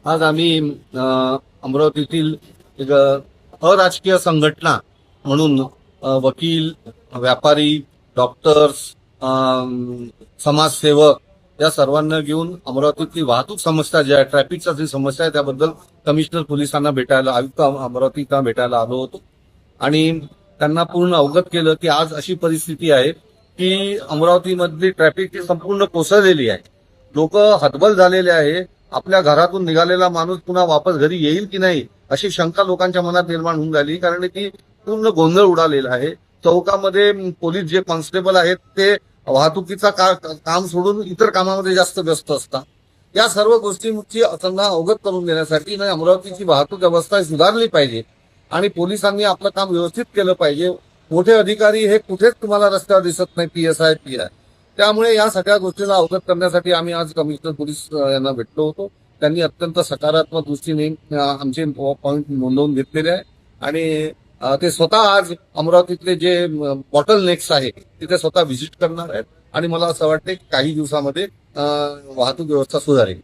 आज आम्ही अमरावतीतील एक अराजकीय संघटना म्हणून वकील, व्यापारी, डॉक्टर्स, समाजसेवक या सर्वांना घेऊन अमरावतीतली वाहतूक समस्या जी आहे, ट्रॅफिकचा जी समस्या आहे त्याबद्दल कमिशनर पोलिसांना भेटायला, आयुक्त अमरावतीला भेटायला आलो होतो आणि त्यांना पूर्ण अवगत केलं की आज अशी परिस्थिती आहे की अमरावतीमधली ट्रॅफिक संपूर्ण कोसळलेली आहे. लोक हतबल झालेले आहे. आपल्या घरातून निघालेला माणूस पुन्हा वापस घरी येईल की नाही अशी शंका लोकांच्या मनात निर्माण होऊन झाली, कारण की पूर्ण गोंधळ उडालेला आहे. चौकामध्ये पोलीस जे कॉन्स्टेबल आहेत ते वाहतुकीचा काम सोडून इतर कामामध्ये जास्त व्यस्त असतात. या सर्व गोष्टींची त्यांना अवगत करून देण्यासाठी अमरावतीची वाहतूक व्यवस्था सुधारली पाहिजे आणि पोलिसांनी आपलं काम व्यवस्थित केलं पाहिजे. मोठे अधिकारी हे कुठेच तुम्हाला रस्त्यावर दिसत नाही, PSI, PI. त्यामुळे या सगळ्या गोष्टीला अवगत करण्यासाठी आम्ही आज कमिशनर पोलीस यांना भेटलो होतो. त्यांनी अत्यंत सकारात्मक दृष्टीने आमचे पॉईंट नोंदवून घेतलेले आहे आणि ते स्वतः आज अमरावतीतले जे बॉटल नेक्स आहे तिथे स्वतः व्हिजिट करणार आहेत आणि मला असं वाटतं काही दिवसामध्ये वाहतूक व्यवस्था सुधारेल.